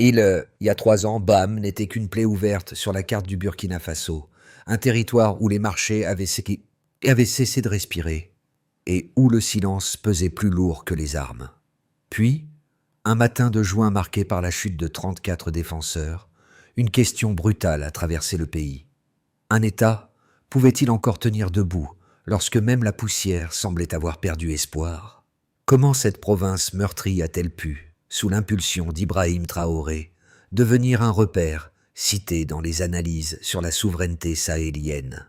Il y a 3 ans, Bam n'était qu'une plaie ouverte sur la carte du Burkina Faso, un territoire où les marchés avaient cessé de respirer et où le silence pesait plus lourd que les armes. Puis, un matin de juin marqué par la chute de 34 défenseurs, une question brutale a traversé le pays. Un État pouvait-il encore tenir debout lorsque même la poussière semblait avoir perdu espoir? Comment cette province meurtrie a-t-elle pu, sous l'impulsion d'Ibrahim Traoré, devenir un repère cité dans les analyses sur la souveraineté sahélienne?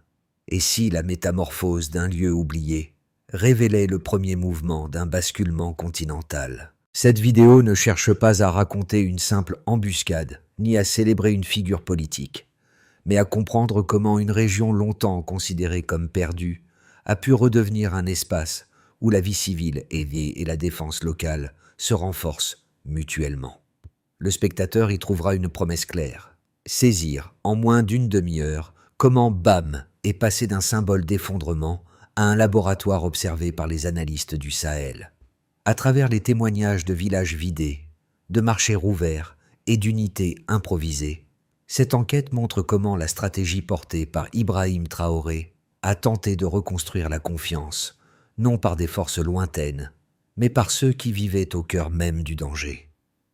Et si la métamorphose d'un lieu oublié révélait le premier mouvement d'un basculement continental? Cette vidéo ne cherche pas à raconter une simple embuscade, ni à célébrer une figure politique, mais à comprendre comment une région longtemps considérée comme perdue a pu redevenir un espace où la vie civile et la défense locale se renforcent mutuellement. Le spectateur y trouvera une promesse claire: saisir, en moins d'une demi-heure, comment Bam est passé d'un symbole d'effondrement à un laboratoire observé par les analystes du Sahel. À travers les témoignages de villages vidés, de marchés rouverts et d'unités improvisées, cette enquête montre comment la stratégie portée par Ibrahim Traoré a tenté de reconstruire la confiance, non par des forces lointaines, mais par ceux qui vivaient au cœur même du danger.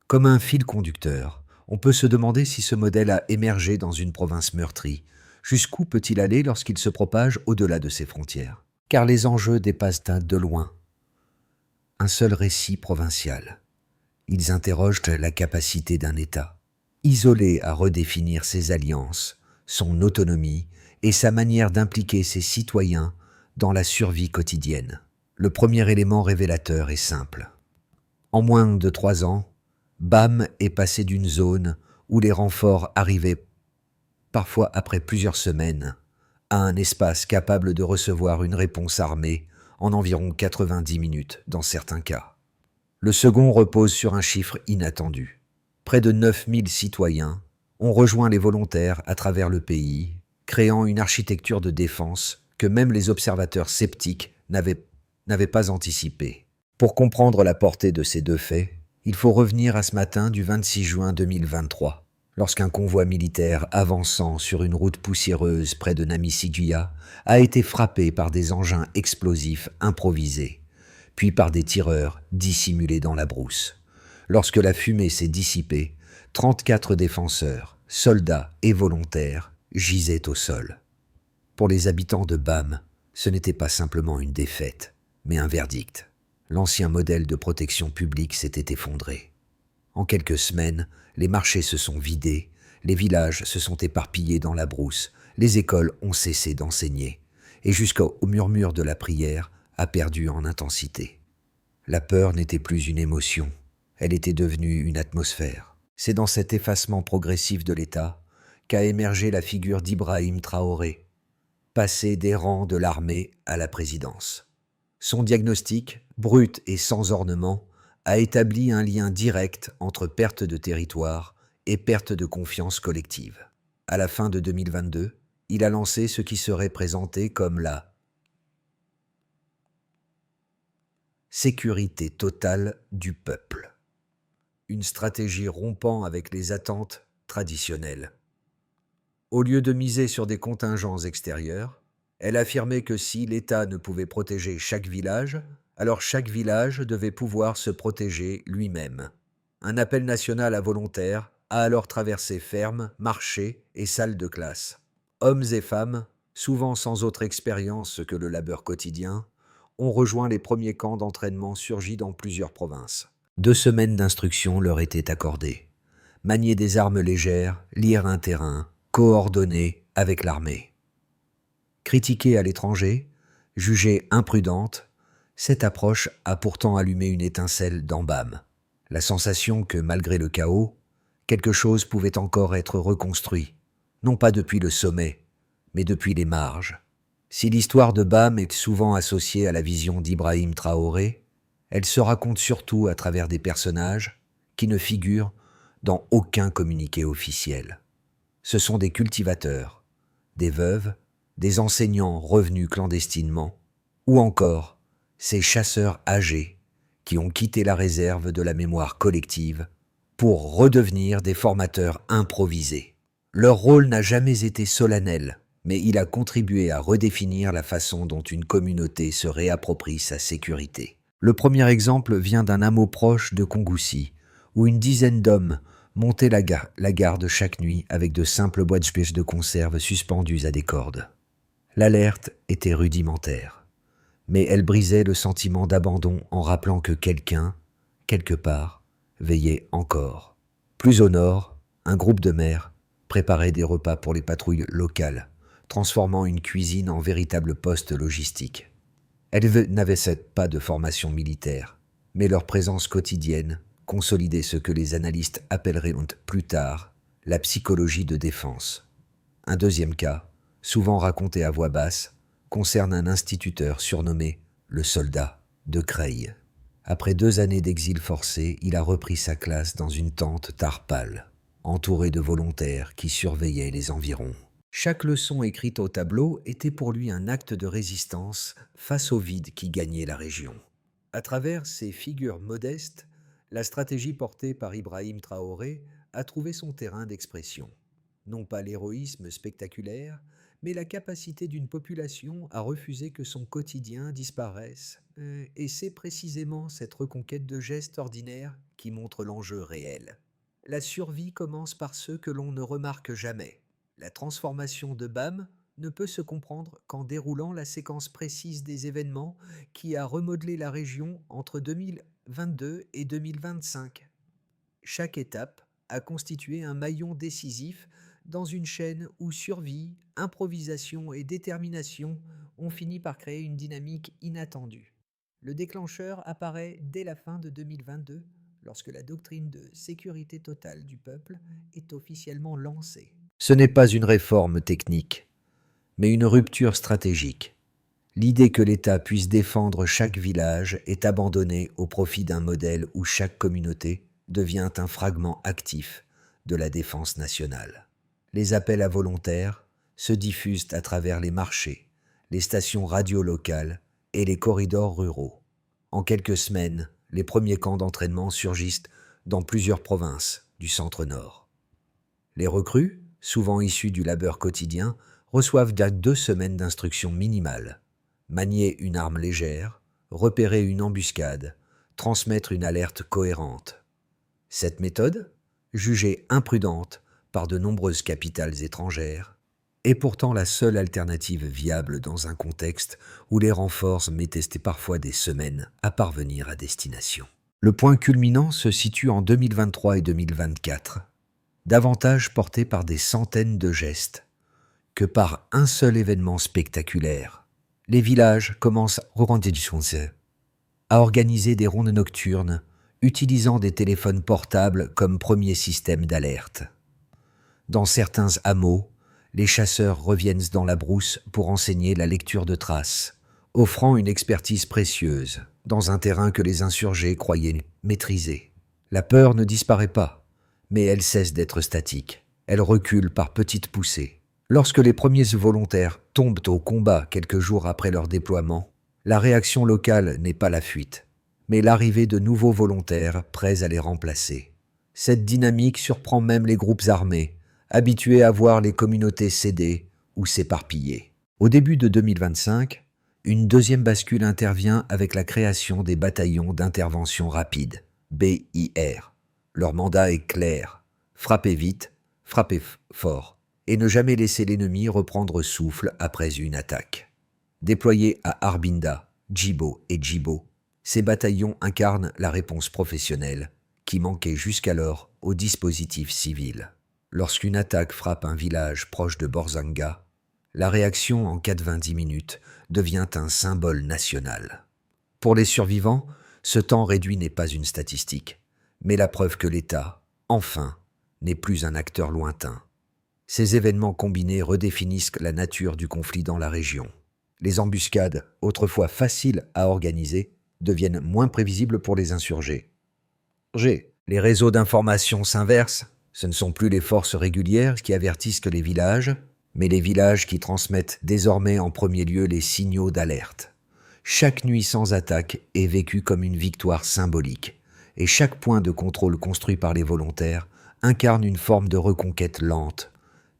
Comme un fil conducteur, on peut se demander si ce modèle a émergé dans une province meurtrie. Jusqu'où peut-il aller lorsqu'il se propage au-delà de ses frontières? Car les enjeux dépassent de loin un seul récit provincial. Ils interrogent la capacité d'un État, isolé à redéfinir ses alliances, son autonomie et sa manière d'impliquer ses citoyens dans la survie quotidienne. Le premier élément révélateur est simple. En moins de 3 ans, Bam est passé d'une zone où les renforts arrivaient parfois après plusieurs semaines, à un espace capable de recevoir une réponse armée en environ 90 minutes dans certains cas. Le second repose sur un chiffre inattendu. Près de 9000 citoyens ont rejoint les volontaires à travers le pays, créant une architecture de défense que même les observateurs sceptiques n'avaient pas anticipée. Pour comprendre la portée de ces deux faits, il faut revenir à ce matin du 26 juin 2023, lorsqu'un convoi militaire avançant sur une route poussiéreuse près de Namisigua a été frappé par des engins explosifs improvisés, puis par des tireurs dissimulés dans la brousse. Lorsque la fumée s'est dissipée, 34 défenseurs, soldats et volontaires gisaient au sol. Pour les habitants de Bam, ce n'était pas simplement une défaite, mais un verdict. L'ancien modèle de protection publique s'était effondré. En quelques semaines, les marchés se sont vidés, les villages se sont éparpillés dans la brousse, les écoles ont cessé d'enseigner, et jusqu'au murmure de la prière a perdu en intensité. La peur n'était plus une émotion, elle était devenue une atmosphère. C'est dans cet effacement progressif de l'État qu'a émergé la figure d'Ibrahim Traoré, passé des rangs de l'armée à la présidence. Son diagnostic, brut et sans ornement, a établi un lien direct entre perte de territoire et perte de confiance collective. À la fin de 2022, il a lancé ce qui serait présenté comme la sécurité totale du peuple, une stratégie rompant avec les attentes traditionnelles. Au lieu de miser sur des contingents extérieurs, elle affirmait que si l'État ne pouvait protéger chaque village, alors chaque village devait pouvoir se protéger lui-même. Un appel national à volontaires a alors traversé fermes, marchés et salles de classe. Hommes et femmes, souvent sans autre expérience que le labeur quotidien, ont rejoint les premiers camps d'entraînement surgis dans plusieurs provinces. 2 semaines d'instruction leur étaient accordées. Manier des armes légères, lire un terrain, coordonner avec l'armée. Critiquée à l'étranger, jugée imprudente, cette approche a pourtant allumé une étincelle dans Bam. La sensation que, malgré le chaos, quelque chose pouvait encore être reconstruit, non pas depuis le sommet, mais depuis les marges. Si l'histoire de Bam est souvent associée à la vision d'Ibrahim Traoré, elle se raconte surtout à travers des personnages qui ne figurent dans aucun communiqué officiel. Ce sont des cultivateurs, des veuves, des enseignants revenus clandestinement, ou encore ces chasseurs âgés qui ont quitté la réserve de la mémoire collective pour redevenir des formateurs improvisés. Leur rôle n'a jamais été solennel, mais il a contribué à redéfinir la façon dont une communauté se réapproprie sa sécurité. Le premier exemple vient d'un hameau proche de Kongoussi, où une dizaine d'hommes montaient la garde chaque nuit avec de simples boîtes de conserve suspendues à des cordes. L'alerte était rudimentaire, mais elle brisait le sentiment d'abandon en rappelant que quelqu'un, quelque part, veillait encore. Plus au nord, un groupe de mères préparait des repas pour les patrouilles locales, transformant une cuisine en véritable poste logistique. Elles n'avaient certes pas de formation militaire, mais leur présence quotidienne consolidait ce que les analystes appelleraient plus tard la psychologie de défense. Un deuxième cas, souvent raconté à voix basse, concerne un instituteur surnommé le soldat de Creil. Après 2 années d'exil forcé, il a repris sa classe dans une tente tarpale, entouré de volontaires qui surveillaient les environs. Chaque leçon écrite au tableau était pour lui un acte de résistance face au vide qui gagnait la région. À travers ces figures modestes, la stratégie portée par Ibrahim Traoré a trouvé son terrain d'expression. Non pas l'héroïsme spectaculaire, mais la capacité d'une population à refuser que son quotidien disparaisse. Et c'est précisément cette reconquête de gestes ordinaires qui montre l'enjeu réel. La survie commence par ceux que l'on ne remarque jamais. La transformation de BAM ne peut se comprendre qu'en déroulant la séquence précise des événements qui a remodelé la région entre 2022 et 2025. Chaque étape a constitué un maillon décisif dans une chaîne où survie, improvisation et détermination ont fini par créer une dynamique inattendue. Le déclencheur apparaît dès la fin de 2022, lorsque la doctrine de sécurité totale du peuple est officiellement lancée. Ce n'est pas une réforme technique, mais une rupture stratégique. L'idée que l'État puisse défendre chaque village est abandonnée au profit d'un modèle où chaque communauté devient un fragment actif de la défense nationale. Les appels à volontaires se diffusent à travers les marchés, les stations radio locales et les corridors ruraux. En quelques semaines, les premiers camps d'entraînement surgissent dans plusieurs provinces du centre-nord. Les recrues, souvent issus du labeur quotidien, reçoivent 2 semaines d'instruction minimale. Manier une arme légère, repérer une embuscade, transmettre une alerte cohérente. Cette méthode, jugée imprudente par de nombreuses capitales étrangères, est pourtant la seule alternative viable dans un contexte où les renforts mettaient parfois des semaines à parvenir à destination. Le point culminant se situe en 2023 et 2024. Davantage porté par des centaines de gestes que par un seul événement spectaculaire. Les villages commencent à organiser des rondes nocturnes, utilisant des téléphones portables comme premier système d'alerte. Dans certains hameaux, les chasseurs reviennent dans la brousse pour enseigner la lecture de traces, offrant une expertise précieuse dans un terrain que les insurgés croyaient maîtriser. La peur ne disparaît pas, mais elle cesse d'être statique. Elle recule par petites poussées. Lorsque les premiers volontaires tombent au combat quelques jours après leur déploiement, la réaction locale n'est pas la fuite, mais l'arrivée de nouveaux volontaires prêts à les remplacer. Cette dynamique surprend même les groupes armés, habitués à voir les communautés céder ou s'éparpiller. Au début de 2025, une deuxième bascule intervient avec la création des bataillons d'intervention rapide, BIR. Leur mandat est clair, frapper vite, frapper fort, et ne jamais laisser l'ennemi reprendre souffle après une attaque. Déployés à Arbinda, Djibo et Djibo, ces bataillons incarnent la réponse professionnelle qui manquait jusqu'alors au dispositif civil. Lorsqu'une attaque frappe un village proche de Borzanga, la réaction en 90 minutes devient un symbole national. Pour les survivants, ce temps réduit n'est pas une statistique, mais la preuve que l'État, enfin, n'est plus un acteur lointain. Ces événements combinés redéfinissent la nature du conflit dans la région. Les embuscades, autrefois faciles à organiser, deviennent moins prévisibles pour les insurgés. Les réseaux d'information s'inversent. Ce ne sont plus les forces régulières qui avertissent les villages, mais les villages qui transmettent désormais en premier lieu les signaux d'alerte. Chaque nuit sans attaque est vécue comme une victoire symbolique, et chaque point de contrôle construit par les volontaires incarne une forme de reconquête lente,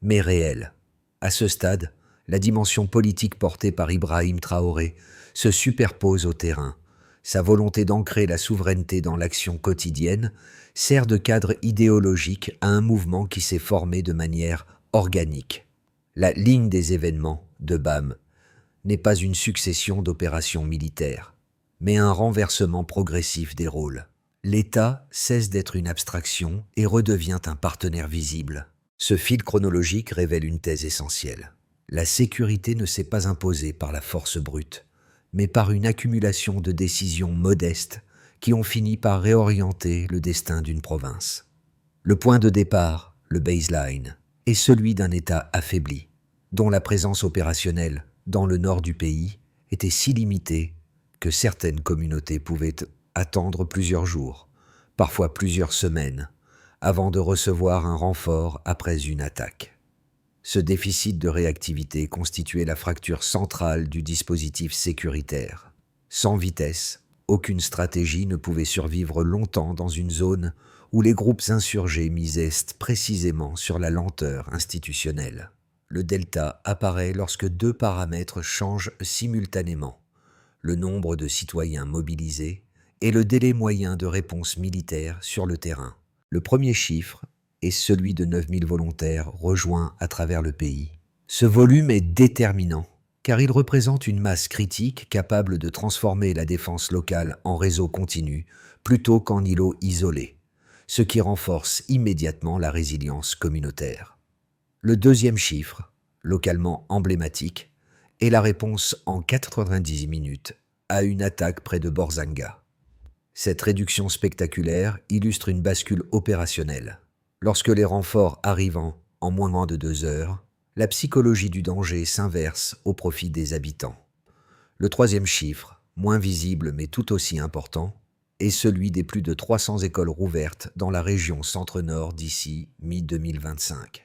mais réelle. À ce stade, la dimension politique portée par Ibrahim Traoré se superpose au terrain. Sa volonté d'ancrer la souveraineté dans l'action quotidienne sert de cadre idéologique à un mouvement qui s'est formé de manière organique. La ligne des événements de BAM n'est pas une succession d'opérations militaires, mais un renversement progressif des rôles. L'État cesse d'être une abstraction et redevient un partenaire visible. Ce fil chronologique révèle une thèse essentielle. La sécurité ne s'est pas imposée par la force brute, mais par une accumulation de décisions modestes qui ont fini par réorienter le destin d'une province. Le point de départ, le baseline, est celui d'un État affaibli, dont la présence opérationnelle dans le nord du pays était si limitée que certaines communautés pouvaient attendre plusieurs jours, parfois plusieurs semaines, avant de recevoir un renfort après une attaque. Ce déficit de réactivité constituait la fracture centrale du dispositif sécuritaire. Sans vitesse, aucune stratégie ne pouvait survivre longtemps dans une zone où les groupes insurgés misaient précisément sur la lenteur institutionnelle. Le delta apparaît lorsque deux paramètres changent simultanément: le nombre de citoyens mobilisés et le délai moyen de réponse militaire sur le terrain. Le premier chiffre est celui de 9000 volontaires rejoints à travers le pays. Ce volume est déterminant, car il représente une masse critique capable de transformer la défense locale en réseau continu plutôt qu'en îlot isolé, ce qui renforce immédiatement la résilience communautaire. Le deuxième chiffre, localement emblématique, est la réponse en 90 minutes à une attaque près de Borzanga. Cette réduction spectaculaire illustre une bascule opérationnelle. Lorsque les renforts arrivent en moins de 2 heures, la psychologie du danger s'inverse au profit des habitants. Le troisième chiffre, moins visible mais tout aussi important, est celui des plus de 300 écoles rouvertes dans la région centre-nord d'ici mi-2025.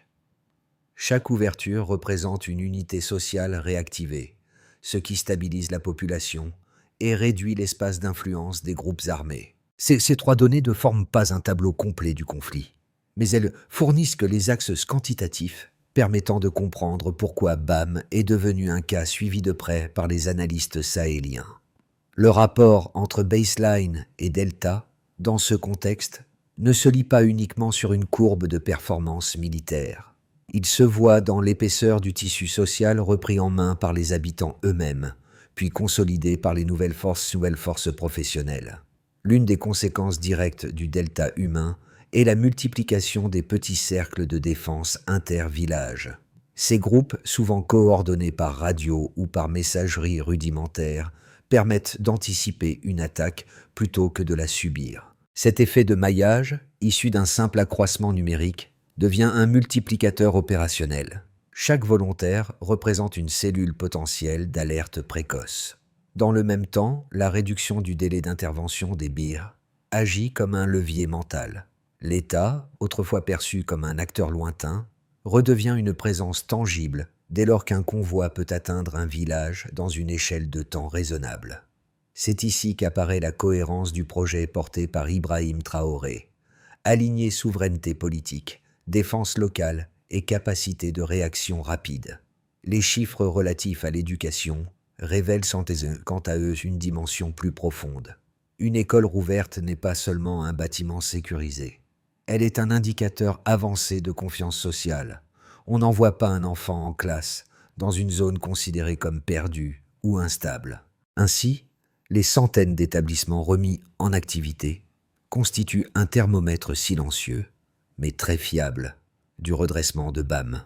Chaque ouverture représente une unité sociale réactivée, ce qui stabilise la population et réduit l'espace d'influence des groupes armés. Ces 3 données ne forment pas un tableau complet du conflit, mais elles fournissent que les axes quantitatifs permettant de comprendre pourquoi BAM est devenu un cas suivi de près par les analystes sahéliens. Le rapport entre baseline et delta, dans ce contexte, ne se lie pas uniquement sur une courbe de performance militaire. Il se voit dans l'épaisseur du tissu social repris en main par les habitants eux-mêmes, puis consolidé par les nouvelles forces professionnelles. L'une des conséquences directes du delta humain est la multiplication des petits cercles de défense inter-villages. Ces groupes, souvent coordonnés par radio ou par messagerie rudimentaire, permettent d'anticiper une attaque plutôt que de la subir. Cet effet de maillage, issu d'un simple accroissement numérique, devient un multiplicateur opérationnel. Chaque volontaire représente une cellule potentielle d'alerte précoce. Dans le même temps, la réduction du délai d'intervention des BIR agit comme un levier mental. L'État, autrefois perçu comme un acteur lointain, redevient une présence tangible dès lors qu'un convoi peut atteindre un village dans une échelle de temps raisonnable. C'est ici qu'apparaît la cohérence du projet porté par Ibrahim Traoré: aligner souveraineté politique, défense locale et capacité de réaction rapide. Les chiffres relatifs à l'éducation révèlent quant à eux une dimension plus profonde. Une école rouverte n'est pas seulement un bâtiment sécurisé. Elle est un indicateur avancé de confiance sociale. On n'envoie pas un enfant en classe dans une zone considérée comme perdue ou instable. Ainsi, les centaines d'établissements remis en activité constituent un thermomètre silencieux, mais très fiable, du redressement de BAM.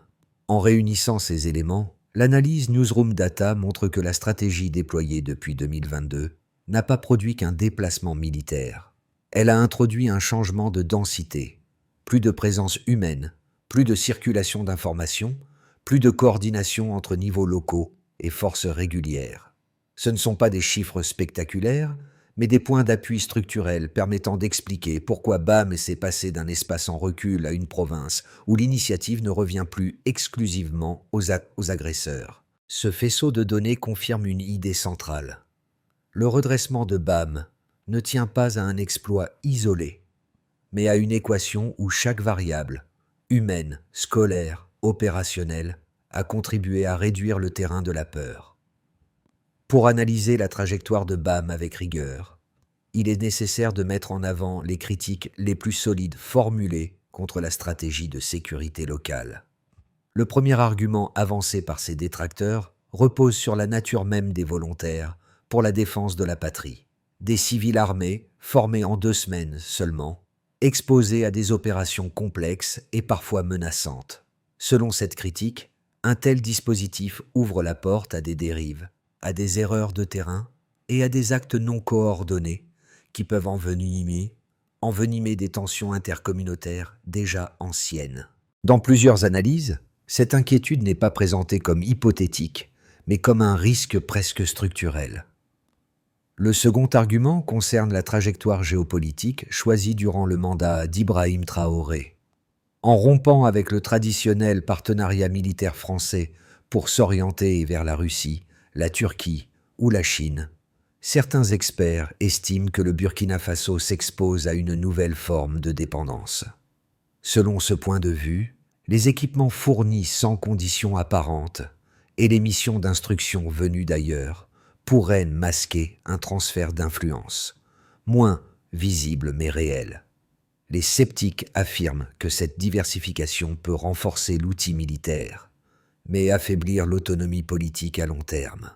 En réunissant ces éléments, l'analyse Newsroom Data montre que la stratégie déployée depuis 2022 n'a pas produit qu'un déplacement militaire. Elle a introduit un changement de densité, plus de présence humaine, plus de circulation d'informations, plus de coordination entre niveaux locaux et forces régulières. Ce ne sont pas des chiffres spectaculaires, mais des points d'appui structurels permettant d'expliquer pourquoi BAM s'est passé d'un espace en recul à une province où l'initiative ne revient plus exclusivement aux agresseurs. Ce faisceau de données confirme une idée centrale. Le redressement de BAM ne tient pas à un exploit isolé, mais à une équation où chaque variable, humaine, scolaire, opérationnelle, a contribué à réduire le terrain de la peur. Pour analyser la trajectoire de BAM avec rigueur, il est nécessaire de mettre en avant les critiques les plus solides formulées contre la stratégie de sécurité locale. Le premier argument avancé par ses détracteurs repose sur la nature même des volontaires pour la défense de la patrie. Des civils armés, formés en 2 semaines seulement, exposés à des opérations complexes et parfois menaçantes. Selon cette critique, un tel dispositif ouvre la porte à des dérives, à des erreurs de terrain et à des actes non coordonnés qui peuvent envenimer des tensions intercommunautaires déjà anciennes. Dans plusieurs analyses, cette inquiétude n'est pas présentée comme hypothétique, mais comme un risque presque structurel. Le second argument concerne la trajectoire géopolitique choisie durant le mandat d'Ibrahim Traoré. En rompant avec le traditionnel partenariat militaire français pour s'orienter vers la Russie, la Turquie ou la Chine, certains experts estiment que le Burkina Faso s'expose à une nouvelle forme de dépendance. Selon ce point de vue, les équipements fournis sans conditions apparentes et les missions d'instruction venues d'ailleurs pourraient masquer un transfert d'influence, moins visible mais réel. Les sceptiques affirment que cette diversification peut renforcer l'outil militaire, mais affaiblir l'autonomie politique à long terme.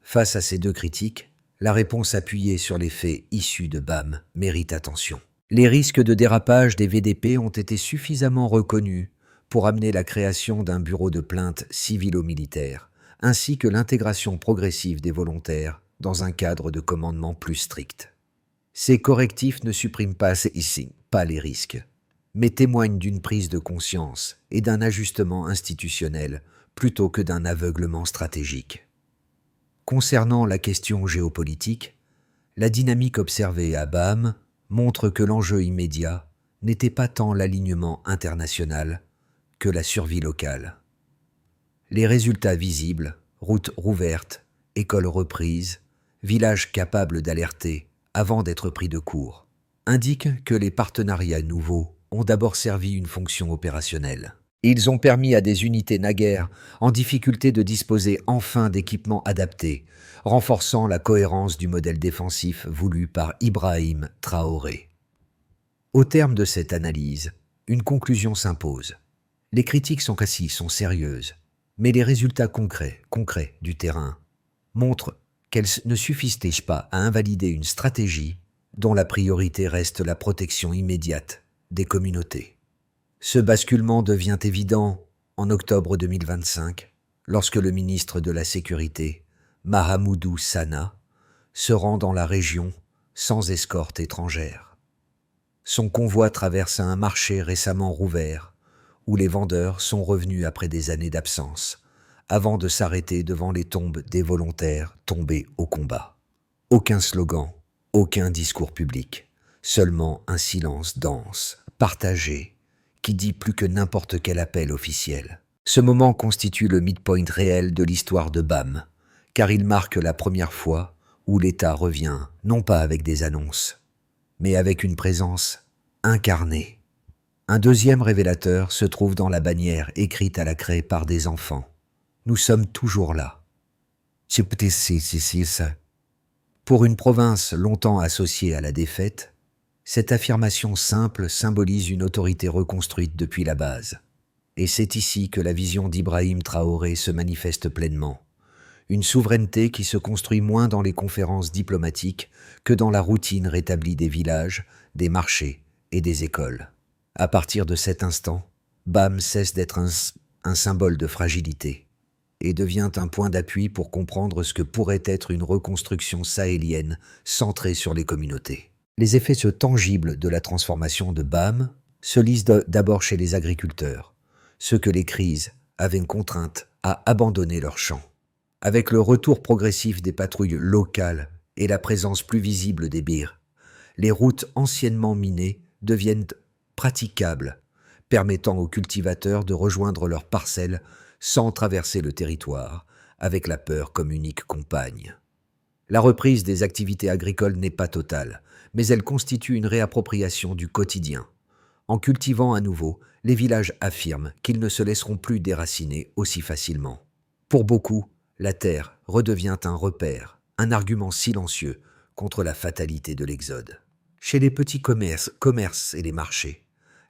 Face à ces 2 critiques, la réponse appuyée sur les faits issus de BAM mérite attention. Les risques de dérapage des VDP ont été suffisamment reconnus pour amener la création d'un bureau de plainte civilo-militaire, ainsi que l'intégration progressive des volontaires dans un cadre de commandement plus strict. Ces correctifs ne suppriment pas les risques, mais témoignent d'une prise de conscience et d'un ajustement institutionnel plutôt que d'un aveuglement stratégique. Concernant la question géopolitique, la dynamique observée à BAM montre que l'enjeu immédiat n'était pas tant l'alignement international que la survie locale. Les résultats visibles, routes rouvertes, écoles reprises, villages capables d'alerter avant d'être pris de court, indiquent que les partenariats nouveaux ont d'abord servi une fonction opérationnelle. Ils ont permis à des unités naguère en difficulté de disposer enfin d'équipements adaptés, renforçant la cohérence du modèle défensif voulu par Ibrahim Traoré. Au terme de cette analyse, une conclusion s'impose. Les critiques sont sérieuses, mais les résultats concrets du terrain montrent qu'elles ne suffisent pas à invalider une stratégie dont la priorité reste la protection immédiate des communautés. Ce basculement devient évident en octobre 2025, lorsque le ministre de la Sécurité, Mahamoudou Sana, se rend dans la région sans escorte étrangère. Son convoi traverse un marché récemment rouvert, où les vendeurs sont revenus après des années d'absence, avant de s'arrêter devant les tombes des volontaires tombés au combat. Aucun slogan, aucun discours public, seulement un silence dense, partagé, qui dit plus que n'importe quel appel officiel. Ce moment constitue le midpoint réel de l'histoire de BAM, car il marque la première fois où l'État revient, non pas avec des annonces, mais avec une présence incarnée. Un deuxième révélateur se trouve dans la bannière écrite à la craie par des enfants. Nous sommes toujours là. C'est ça. Pour une province longtemps associée à la défaite, cette affirmation simple symbolise une autorité reconstruite depuis la base. Et c'est ici que la vision d'Ibrahim Traoré se manifeste pleinement. Une souveraineté qui se construit moins dans les conférences diplomatiques que dans la routine rétablie des villages, des marchés et des écoles. À partir de cet instant, BAM cesse d'être un symbole de fragilité et devient un point d'appui pour comprendre ce que pourrait être une reconstruction sahélienne centrée sur les communautés. Les effets tangibles de la transformation de BAM se lisent d'abord chez les agriculteurs, ceux que les crises avaient contraintes à abandonner leurs champs. Avec le retour progressif des patrouilles locales et la présence plus visible des birs, les routes anciennement minées deviennent praticables, permettant aux cultivateurs de rejoindre leurs parcelles sans traverser le territoire, avec la peur comme unique compagne. La reprise des activités agricoles n'est pas totale, mais elle constitue une réappropriation du quotidien. En cultivant à nouveau, les villages affirment qu'ils ne se laisseront plus déraciner aussi facilement. Pour beaucoup, la terre redevient un repère, un argument silencieux contre la fatalité de l'exode. Chez les petits commerces et les marchés,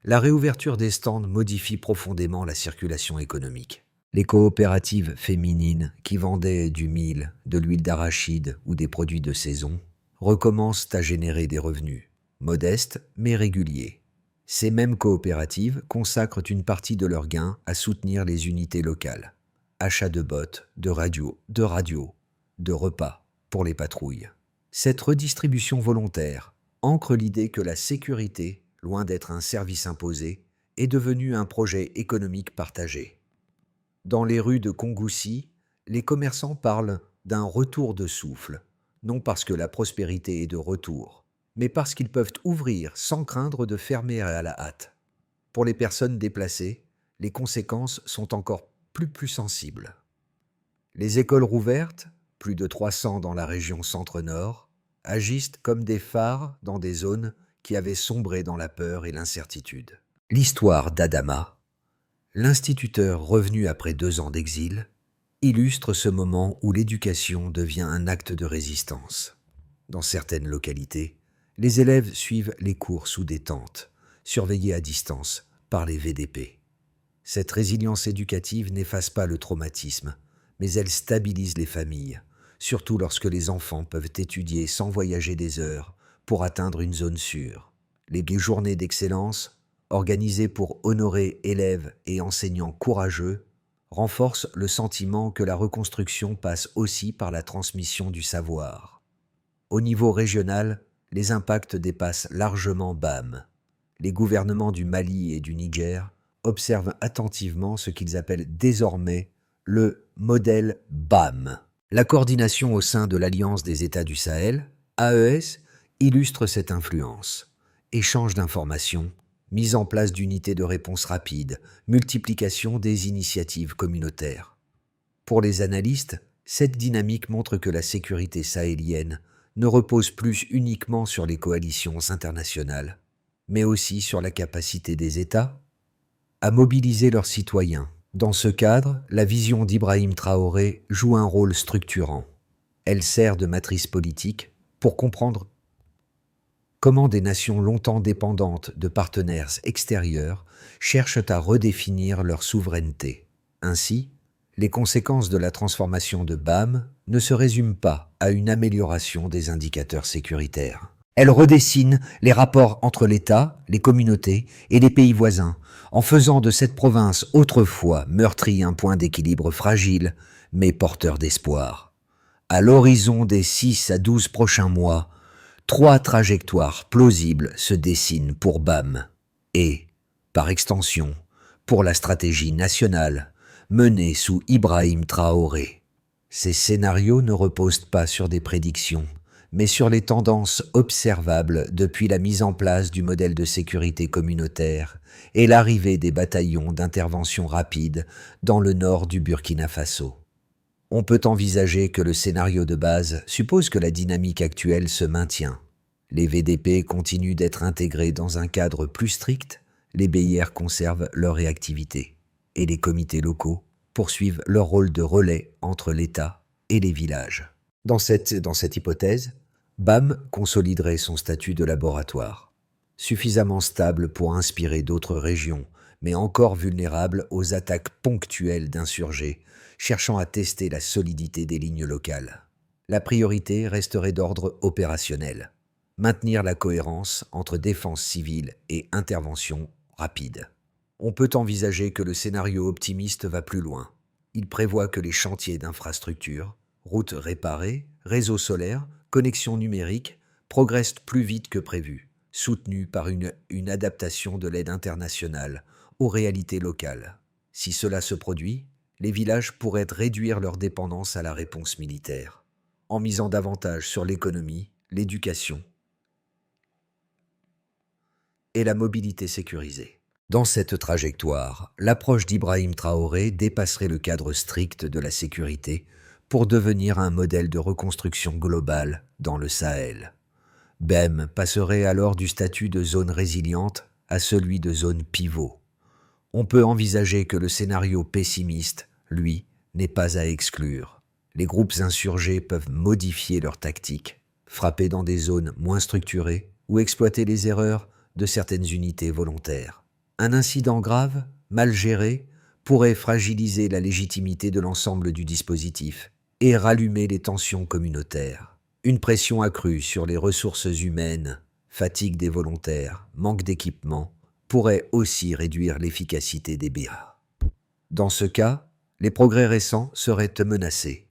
la réouverture des stands modifie profondément la circulation économique. Les coopératives féminines qui vendaient du mil, de l'huile d'arachide ou des produits de saison recommencent à générer des revenus, modestes mais réguliers. Ces mêmes coopératives consacrent une partie de leurs gains à soutenir les unités locales. Achat de bottes, de radios, de repas pour les patrouilles. Cette redistribution volontaire ancre l'idée que la sécurité, loin d'être un service imposé, est devenue un projet économique partagé. Dans les rues de Kongoussi, les commerçants parlent d'un retour de souffle, non parce que la prospérité est de retour, mais parce qu'ils peuvent ouvrir sans craindre de fermer à la hâte. Pour les personnes déplacées, les conséquences sont encore plus sensibles. Les écoles rouvertes, plus de 300 dans la région centre-nord, agissent comme des phares dans des zones qui avaient sombré dans la peur et l'incertitude. L'histoire d'Adama, l'instituteur revenu après 2 ans d'exil, illustre ce moment où l'éducation devient un acte de résistance. Dans certaines localités, les élèves suivent les cours sous des tentes, surveillés à distance par les VDP. Cette résilience éducative n'efface pas le traumatisme, mais elle stabilise les familles, surtout lorsque les enfants peuvent étudier sans voyager des heures pour atteindre une zone sûre. Les journées d'excellence, organisées pour honorer élèves et enseignants courageux, renforcent le sentiment que la reconstruction passe aussi par la transmission du savoir. Au niveau régional, les impacts dépassent largement BAM. Les gouvernements du Mali et du Niger observent attentivement ce qu'ils appellent désormais le modèle BAM. La coordination au sein de l'Alliance des États du Sahel, AES, illustre cette influence. Échange d'informations, mise en place d'unités de réponse rapide, multiplication des initiatives communautaires. Pour les analystes, cette dynamique montre que la sécurité sahélienne ne repose plus uniquement sur les coalitions internationales, mais aussi sur la capacité des États à mobiliser leurs citoyens. Dans ce cadre, la vision d'Ibrahim Traoré joue un rôle structurant. Elle sert de matrice politique pour comprendre comment des nations longtemps dépendantes de partenaires extérieurs cherchent à redéfinir leur souveraineté. Ainsi, les conséquences de la transformation de BAM ne se résument pas à une amélioration des indicateurs sécuritaires. Elles redessinent les rapports entre l'État, les communautés et les pays voisins, en faisant de cette province autrefois meurtrie un point d'équilibre fragile, mais porteur d'espoir. À l'horizon des 6 à 12 prochains mois, 3 trajectoires plausibles se dessinent pour BAM et, par extension, pour la stratégie nationale menée sous Ibrahim Traoré. Ces scénarios ne reposent pas sur des prédictions, mais sur les tendances observables depuis la mise en place du modèle de sécurité communautaire et l'arrivée des bataillons d'intervention rapide dans le nord du Burkina Faso. On peut envisager que le scénario de base suppose que la dynamique actuelle se maintient. Les VDP continuent d'être intégrés dans un cadre plus strict, les BIR conservent leur réactivité, et les comités locaux poursuivent leur rôle de relais entre l'État et les villages. Dans cette hypothèse, BAM consoliderait son statut de laboratoire, suffisamment stable pour inspirer d'autres régions, mais encore vulnérable aux attaques ponctuelles d'insurgés, cherchant à tester la solidité des lignes locales. La priorité resterait d'ordre opérationnel, maintenir la cohérence entre défense civile et intervention rapide. On peut envisager que le scénario optimiste va plus loin. Il prévoit que les chantiers d'infrastructures, routes réparées, réseaux solaires, connexions numériques progressent plus vite que prévu, soutenus par une adaptation de l'aide internationale aux réalités locales. Si cela se produit, les villages pourraient réduire leur dépendance à la réponse militaire, en misant davantage sur l'économie, l'éducation et la mobilité sécurisée. Dans cette trajectoire, l'approche d'Ibrahim Traoré dépasserait le cadre strict de la sécurité pour devenir un modèle de reconstruction globale dans le Sahel. BEM passerait alors du statut de zone résiliente à celui de zone pivot. On peut envisager que le scénario pessimiste, lui, n'est pas à exclure. Les groupes insurgés peuvent modifier leurs tactiques, frapper dans des zones moins structurées ou exploiter les erreurs de certaines unités volontaires. Un incident grave, mal géré, pourrait fragiliser la légitimité de l'ensemble du dispositif et rallumer les tensions communautaires. Une pression accrue sur les ressources humaines, fatigue des volontaires, manque d'équipement, pourrait aussi réduire l'efficacité des BA. Dans ce cas, les progrès récents seraient menacés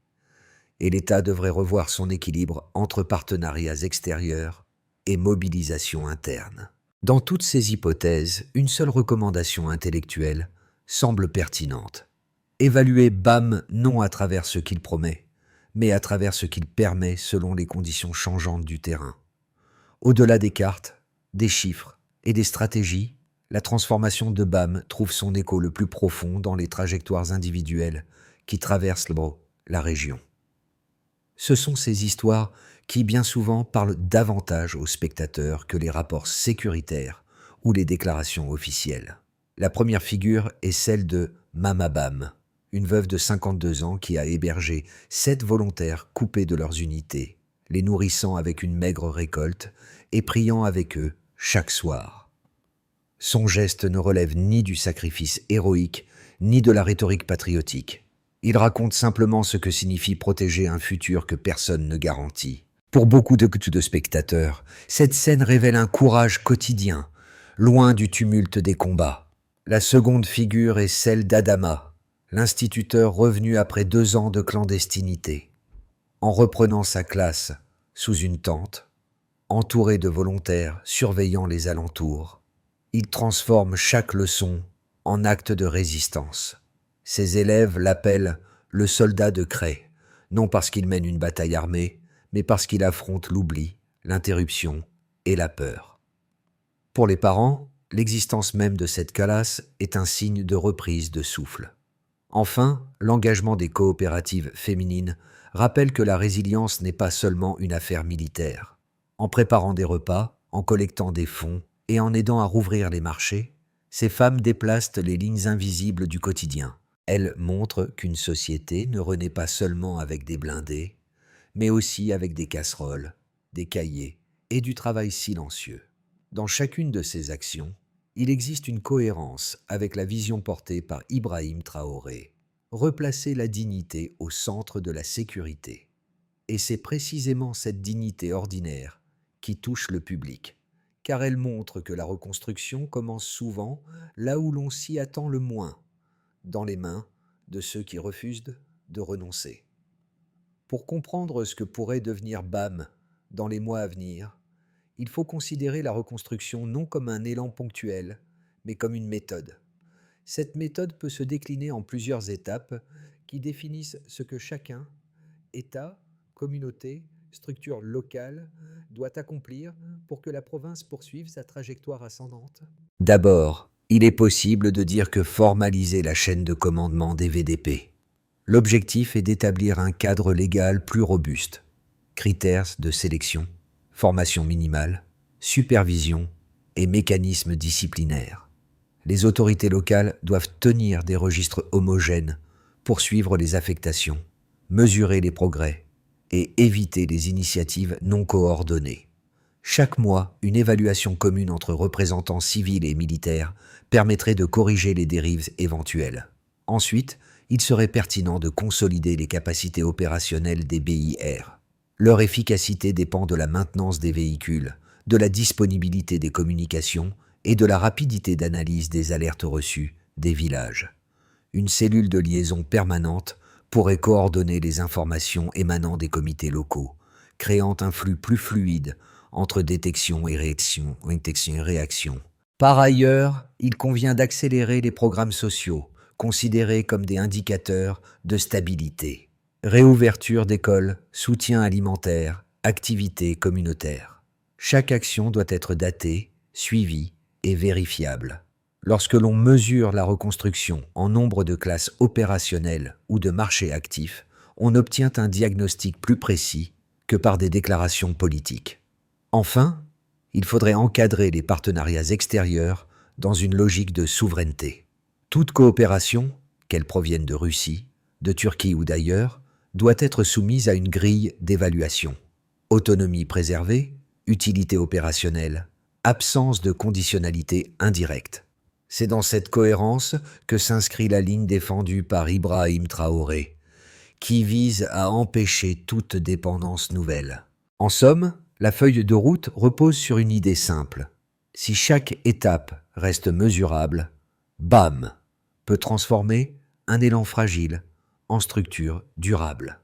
et l'État devrait revoir son équilibre entre partenariats extérieurs et mobilisation interne. Dans toutes ces hypothèses, une seule recommandation intellectuelle semble pertinente. Évaluer BAM non à travers ce qu'il promet, mais à travers ce qu'il permet selon les conditions changeantes du terrain. Au-delà des cartes, des chiffres et des stratégies, la transformation de BAM trouve son écho le plus profond dans les trajectoires individuelles qui traversent la région. Ce sont ces histoires qui bien souvent parlent davantage aux spectateurs que les rapports sécuritaires ou les déclarations officielles. La première figure est celle de Mama Bam, une veuve de 52 ans qui a hébergé 7 volontaires coupés de leurs unités, les nourrissant avec une maigre récolte et priant avec eux chaque soir. Son geste ne relève ni du sacrifice héroïque, ni de la rhétorique patriotique. Il raconte simplement ce que signifie protéger un futur que personne ne garantit. Pour beaucoup de spectateurs, cette scène révèle un courage quotidien, loin du tumulte des combats. La seconde figure est celle d'Adama, l'instituteur revenu après 2 ans de clandestinité. En reprenant sa classe sous une tente, entouré de volontaires surveillant les alentours, il transforme chaque leçon en acte de résistance. Ses élèves l'appellent le soldat de craie, non parce qu'il mène une bataille armée, mais parce qu'il affronte l'oubli, l'interruption et la peur. Pour les parents, l'existence même de cette classe est un signe de reprise de souffle. Enfin, l'engagement des coopératives féminines rappelle que la résilience n'est pas seulement une affaire militaire. En préparant des repas, en collectant des fonds et en aidant à rouvrir les marchés, ces femmes déplacent les lignes invisibles du quotidien. Elles montrent qu'une société ne renaît pas seulement avec des blindés, mais aussi avec des casseroles, des cahiers et du travail silencieux. Dans chacune de ces actions, il existe une cohérence avec la vision portée par Ibrahim Traoré, replacer la dignité au centre de la sécurité. Et c'est précisément cette dignité ordinaire qui touche le public, car elle montre que la reconstruction commence souvent là où l'on s'y attend le moins, dans les mains de ceux qui refusent de renoncer. Pour comprendre ce que pourrait devenir BAM dans les mois à venir, il faut considérer la reconstruction non comme un élan ponctuel, mais comme une méthode. Cette méthode peut se décliner en plusieurs étapes qui définissent ce que chacun, État, communauté, structure locale, doit accomplir pour que la province poursuive sa trajectoire ascendante. D'abord, il est possible de dire que formaliser la chaîne de commandement des VDP. L'objectif est d'établir un cadre légal plus robuste, critères de sélection, formation minimale, supervision et mécanismes disciplinaires. Les autorités locales doivent tenir des registres homogènes pour suivre les affectations, mesurer les progrès et éviter les initiatives non coordonnées. Chaque mois, une évaluation commune entre représentants civils et militaires permettrait de corriger les dérives éventuelles. Ensuite, il serait pertinent de consolider les capacités opérationnelles des BIR. Leur efficacité dépend de la maintenance des véhicules, de la disponibilité des communications et de la rapidité d'analyse des alertes reçues des villages. Une cellule de liaison permanente pourrait coordonner les informations émanant des comités locaux, créant un flux plus fluide entre détection et réaction. Par ailleurs, il convient d'accélérer les programmes sociaux, considérés comme des indicateurs de stabilité. Réouverture d'écoles, soutien alimentaire, activités communautaires. Chaque action doit être datée, suivie et vérifiable. Lorsque l'on mesure la reconstruction en nombre de classes opérationnelles ou de marchés actifs, on obtient un diagnostic plus précis que par des déclarations politiques. Enfin, il faudrait encadrer les partenariats extérieurs dans une logique de souveraineté. Toute coopération, qu'elle provienne de Russie, de Turquie ou d'ailleurs, doit être soumise à une grille d'évaluation. Autonomie préservée, utilité opérationnelle, absence de conditionnalité indirecte. C'est dans cette cohérence que s'inscrit la ligne défendue par Ibrahim Traoré, qui vise à empêcher toute dépendance nouvelle. En somme, la feuille de route repose sur une idée simple. Si chaque étape reste mesurable, BAM peut transformer un élan fragile en structure durable.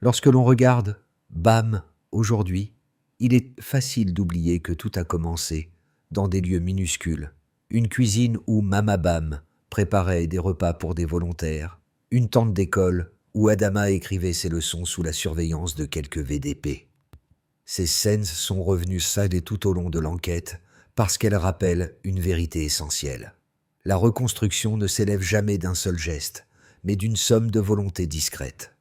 Lorsque l'on regarde BAM aujourd'hui, il est facile d'oublier que tout a commencé dans des lieux minuscules. Une cuisine où Mama Bam préparait des repas pour des volontaires, une tente d'école où Adama écrivait ses leçons sous la surveillance de quelques VDP. Ces scènes sont revenues salées tout au long de l'enquête parce qu'elles rappellent une vérité essentielle. La reconstruction ne s'élève jamais d'un seul geste, mais d'une somme de volontés discrètes.